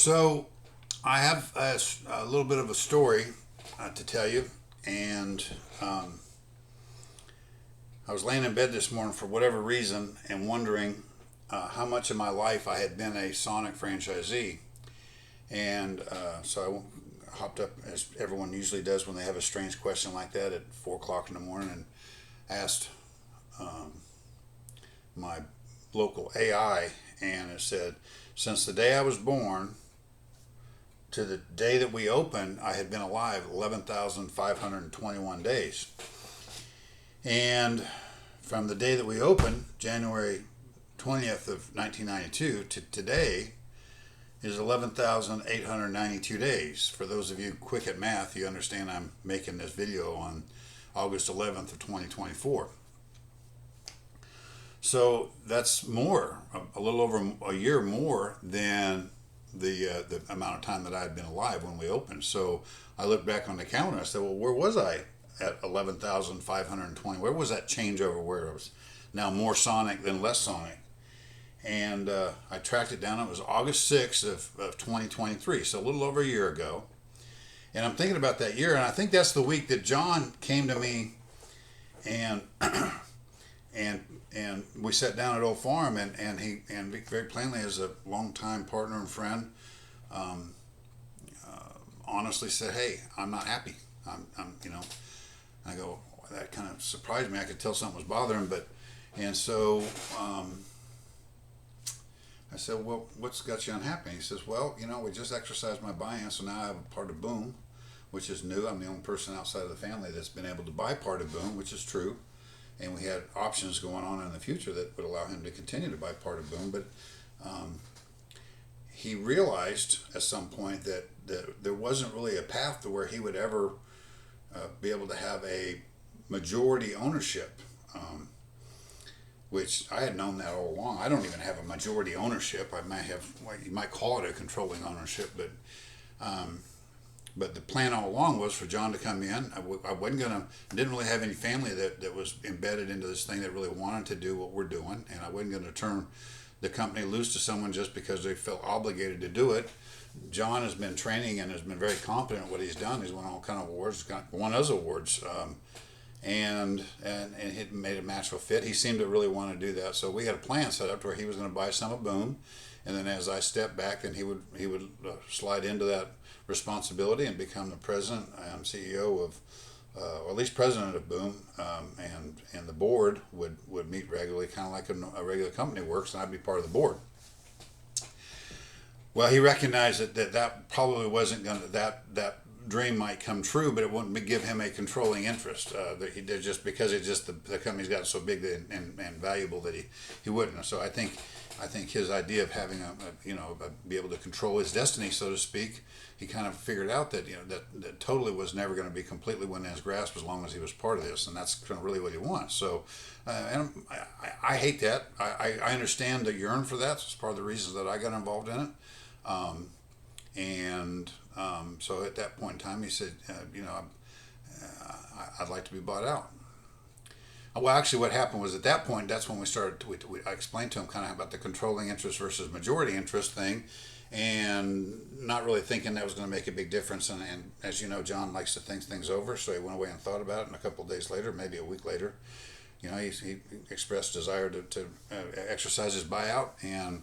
So, I have a little bit of a story to tell you, and um, I was laying in bed this morning for whatever reason and wondering how much of my life I had been a Sonic franchisee. And so I hopped up, as everyone usually does when they have a strange question like that, at 4 o'clock in the morning, and asked um, my local AI, and it said, since the day I was born to the day that we opened, I had been alive 11,521 days. And from the day that we opened, January 20th of 1992, to today is 11,892 days. For those of you quick at math, you understand I'm making this video on August 11th of 2024. So that's more, a little over a year more than the amount of time that I had been alive when we opened. So I looked back on the calendar and I said, well, where was I at 11,520? Where was that changeover where it was now more Sonic than less Sonic? And I tracked it down. It was August 6th of 2023, so a little over a year ago. And I'm thinking about that year, and I think that's the week that John came to me and and we sat down at Old Farm, and he very plainly, as a longtime partner and friend, um, honestly said, "Hey, I'm not happy. I'm I go, that kind of surprised me. I could tell something was bothering him, but and so I said, well, what's got you unhappy? He says, well, we just exercised my buy-in, so now I have a part of Boom, which is new. I'm the only person outside of the family that's been able to buy part of Boom, which is true. And we had options going on in the future that would allow him to continue to buy part of Boom. But um, he realized at some point that there wasn't really a path to where he would ever be able to have a majority ownership. Which I had known that all along. I don't even have a majority ownership. I might have, well, you might call it a controlling ownership, um, but the plan all along was for John to come in. I wasn't gonna, didn't really have any family that was embedded into this thing that really wanted to do what we're doing, and I wasn't gonna turn the company loose to someone just because they felt obligated to do it. John has been training and has been very competent at what he's done. He's won all kind of awards, won us awards. And it made a natural fit. He seemed to really want to do that, so we had a plan set up where he was going to buy some of Boom, and then as I stepped back, then he would slide into that responsibility and become the president and CEO of, or at least president of Boom, and the board would meet regularly, kind of like a regular company works, and I'd be part of the board. Well, he recognized that probably wasn't going to that dream might come true, but it wouldn't give him a controlling interest. That he did just because the company's gotten so big and valuable that he wouldn't. So I think his idea of having be able to control his destiny, so to speak, he kind of figured out that that totally was never going to be completely within his grasp as long as he was part of this, and that's kind of really what he wants. So, and I hate that. I understand the yearn for that. It's part of the reasons that I got involved in it. So at that point in time, he said, I'd like to be bought out. Well, actually, what happened was at that point, that's when we started. I explained to him kind of about the controlling interest versus majority interest thing, and not really thinking that was going to make a big difference. And as you know, John likes to think things over, so he went away and thought about it. And a couple of days later, maybe a week later, he expressed desire to exercise his buyout and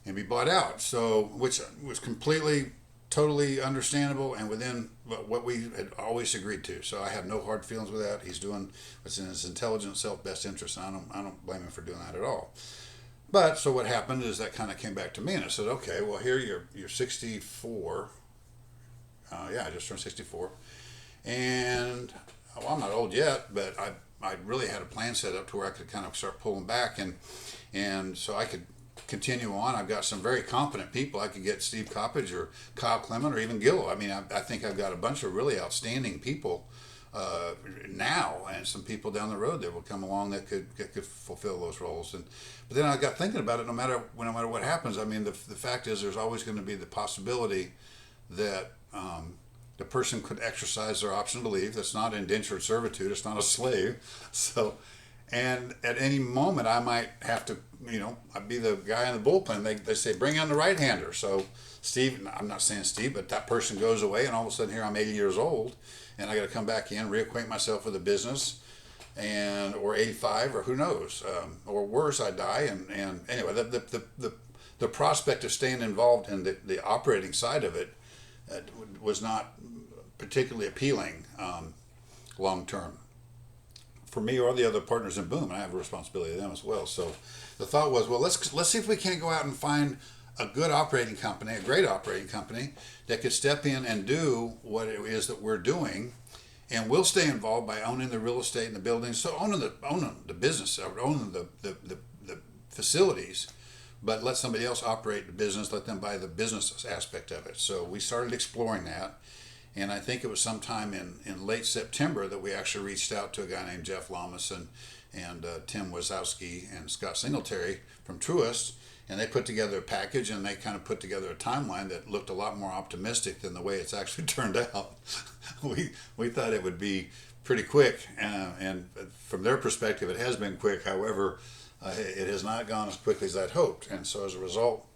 be bought out. So, which was completely, totally understandable and within what we had always agreed to. So I have no hard feelings with that. He's doing what's in his intelligent self-best interest, and I don't blame him for doing that at all. But so what happened is that kind of came back to me, and I said, okay, well, here you're 64. Yeah, I just turned 64, and well, I'm not old yet, but I really had a plan set up to where I could kind of start pulling back, and so I could continue on. I've got some very competent people. I could get Steve Coppage or Kyle Clement or even Gillo. I mean, I think I've got a bunch of really outstanding people now, and some people down the road that will come along that could fulfill those roles. But then I got thinking about it. No matter what happens, I mean, the fact is, there's always going to be the possibility that the person could exercise their option to leave. That's not indentured servitude. It's not a slave. So And at any moment, I might have to, I'd be the guy in the bullpen. They say, bring on the right hander. So Steve, I'm not saying Steve, but that person goes away, and all of a sudden here I'm 80 years old, and I got to come back in, reacquaint myself with the business, and or 85, or who knows, or worse, I die. And anyway, the prospect of staying involved in the operating side of it was not particularly appealing long term for me or the other partners in Boom. I have a responsibility to them as well. So the thought was, well, let's see if we can't go out and find a good operating company, a great operating company that could step in and do what it is that we're doing, and we'll stay involved by owning the real estate and the buildings, so owning the business, or owning the facilities, but let somebody else operate the business, let them buy the business aspect of it. So we started exploring that. And I think it was sometime in late September that we actually reached out to a guy named Jeff Lamas and Tim Wazowski and Scott Singletary from Truist, and they put together a package, and they kind of put together a timeline that looked a lot more optimistic than the way it's actually turned out. we thought it would be pretty quick, and from their perspective, it has been quick. However, it has not gone as quickly as I'd hoped, and so as a result,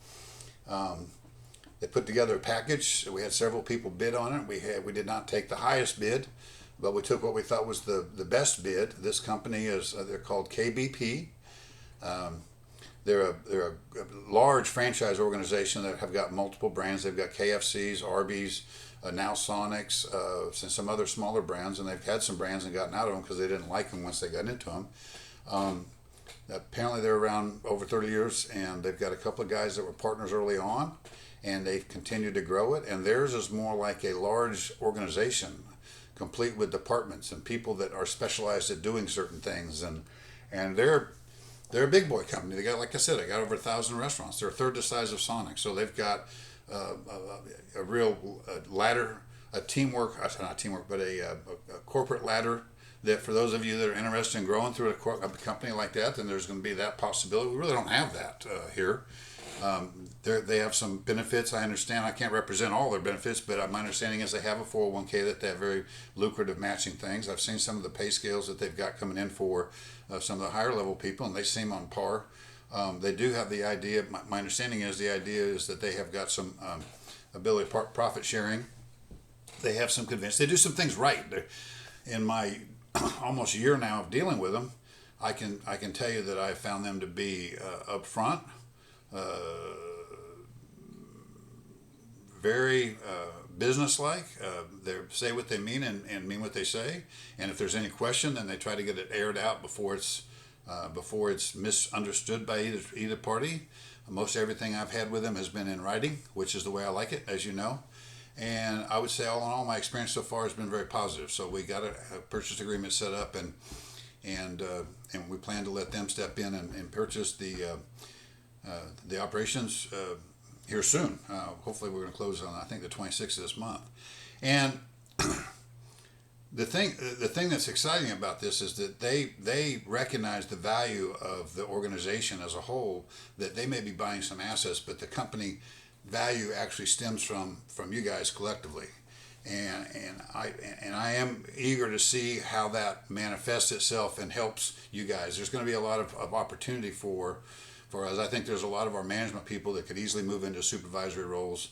they put together a package. We had several people bid on it. We did not take the highest bid, but we took what we thought was the best bid. This company they're called KBP. They're a large franchise organization that have got multiple brands. They've got KFC's, Arby's, now Sonic's, and some other smaller brands, and they've had some brands and gotten out of them because they didn't like them once they got into them. Apparently they're around over 30 years, and they've got a couple of guys that were partners early on, and they've continued to grow it. And theirs is more like a large organization, complete with departments and people that are specialized at doing certain things. And they're a big boy company. They got, like I said, they got over 1,000 restaurants. They're a third the size of Sonic. So they've got a real ladder, a teamwork, not teamwork, but a corporate ladder that for those of you that are interested in growing through a company like that, then there's going to be that possibility. We really don't have that here. They have some benefits. I understand. I can't represent all their benefits, but my understanding is they have a 401k that they have very lucrative matching things. I've seen some of the pay scales that they've got coming in for some of the higher level people, and they seem on par. They do have the idea. My understanding is the idea is that they have got some ability profit sharing. They have some convinced. They do some things right. In my almost year now of dealing with them, I can tell you that I found them to be upfront. Very businesslike. They say what they mean and mean what they say. And if there's any question, then they try to get it aired out before it's misunderstood by either party. Most everything I've had with them has been in writing, which is the way I like it, as you know. And I would say all in all, my experience so far has been very positive. So we got a purchase agreement set up, and we plan to let them step in and purchase the operations here soon. Hopefully we're going to close on, I think, the 26th of this month. And the thing that's exciting about this is that they recognize the value of the organization as a whole, that they may be buying some assets, but the company value actually stems from you guys collectively. And I am eager to see how that manifests itself and helps you guys. There's going to be a lot of opportunity for us. I think there's a lot of our management people that could easily move into supervisory roles.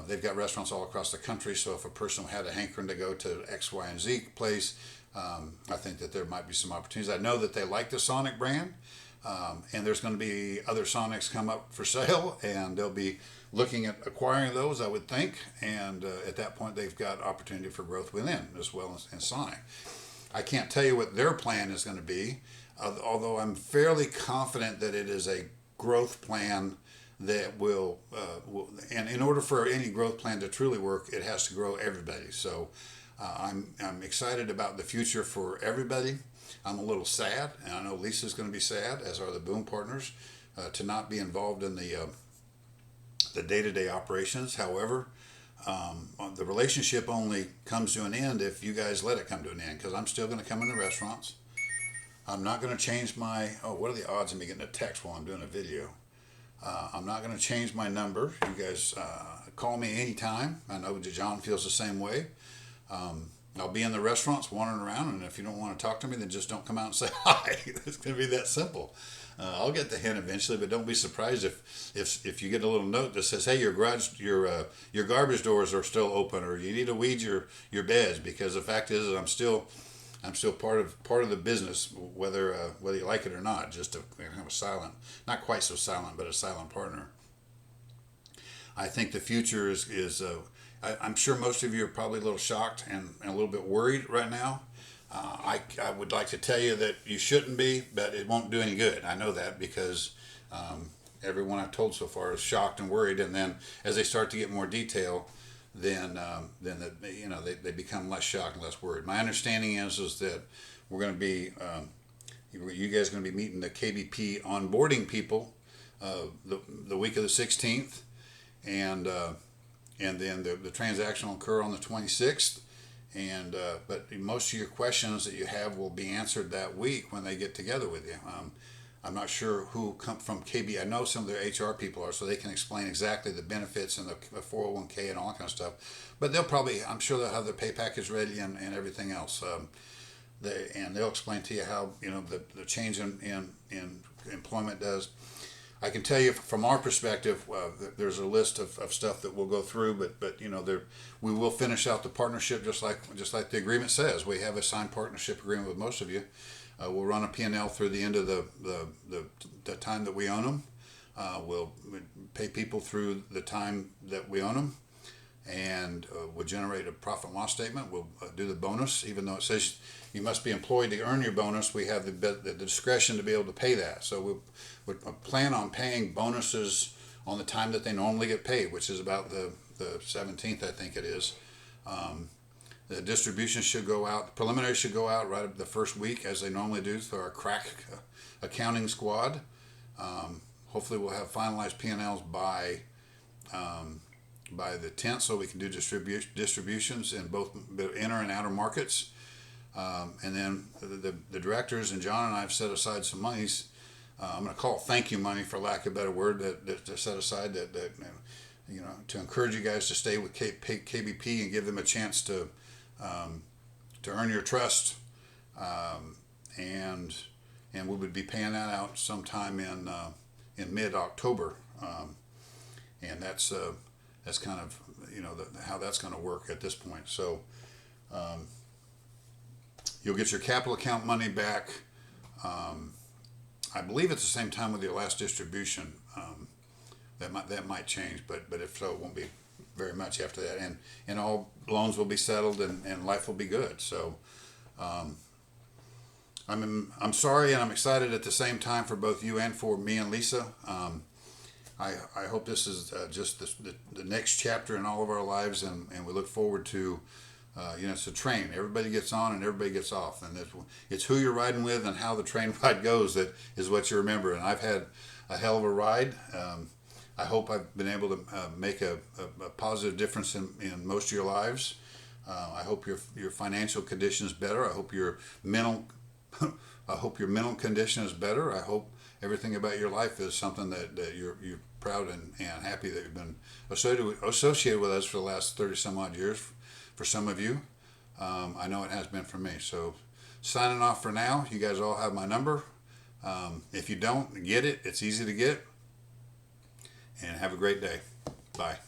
They've got restaurants all across the country, so if a person had a hankering to go to X, Y, and Z place, I think that there might be some opportunities. I know that they like the Sonic brand, and there's going to be other Sonics come up for sale, and they'll be looking at acquiring those, I would think, and at that point they've got opportunity for growth within as well as in Sonic. I can't tell you what their plan is going to be, although I'm fairly confident that it is a growth plan that will, and in order for any growth plan to truly work, it has to grow everybody. So I'm excited about the future for everybody. I'm a little sad, and I know Lisa's going to be sad, as are the Boom partners, to not be involved in the day-to-day operations. However, the relationship only comes to an end if you guys let it come to an end, because I'm still going to come into restaurants. I'm not going to change my, what are the odds of me getting a text while I'm doing a video? I'm not going to change my number. You guys call me anytime. I know that John feels the same way. I'll be in the restaurants wandering around, and if you don't want to talk to me, then just don't come out and say hi. It's going to be that simple. I'll get the hint eventually, but don't be surprised if you get a little note that says, "Hey, your garbage doors are still open, or you need to weed your beds," because the fact is that I'm still part of the business, whether you like it or not. Just a silent, not quite so silent, but a silent partner. I think the future is I'm sure most of you are probably a little shocked and a little bit worried right now. I would like to tell you that you shouldn't be, but it won't do any good. I know that because everyone I've told so far is shocked and worried, and then as they start to get more detail, they become less shocked and less worried. My understanding is that we're going to be you guys are going to be meeting the KBP onboarding people the week of the 16th, and then the transaction will occur on the 26th. And but most of your questions that you have will be answered that week when they get together with you. I'm not sure who come from KB. I know some of their HR people are, so they can explain exactly the benefits and the 401k and all that kind of stuff. But I'm sure they'll have their pay package ready and everything else. They'll explain to you how the change in employment does. I can tell you from our perspective, there's a list of stuff that we'll go through, but we will finish out the partnership just like the agreement says. We have a signed partnership agreement with most of you. We'll run a P&L through the end of the time that we own them. We'll pay people through the time that we own them, and we'll generate a profit and loss statement. We'll do the bonus, even though it says you must be employed to earn your bonus. We have the discretion to be able to pay that. So we plan on paying bonuses on the time that they normally get paid, which is about the 17th, I think it is. The distribution should go out, the preliminary should go out right the first week as they normally do through our crack accounting squad. Hopefully we'll have finalized P&Ls by the 10th so we can do distributions in both inner and outer markets. And then the directors and John and I have set aside some monies. I'm going to call it thank you money for lack of a better word that set aside that to encourage you guys to stay with KBP and give them a chance to earn your trust, and we would be paying that out sometime in mid-October, and that's kind of how that's going to work at this point. So you'll get your capital account money back. I believe at the same time with your last distribution. That might change, but if so, it won't be very much after that, and all loans will be settled and life will be good. So I'm sorry and I'm excited at the same time for both you and for me and Lisa. I hope this is just the next chapter in all of our lives, and we look forward to it's a train. Everybody gets on and everybody gets off, and it's who you're riding with and how the train ride goes that is what you remember. And I've had a hell of a ride. I hope I've been able to make a positive difference in most of your lives. I hope your financial condition is better. I hope your mental condition is better. I hope everything about your life is something that you're proud and happy that you've been associated with us for the last 30 some odd years. For some of you, I know it has been for me. So signing off for now. You guys all have my number. If you don't get it, it's easy to get. And have a great day. Bye.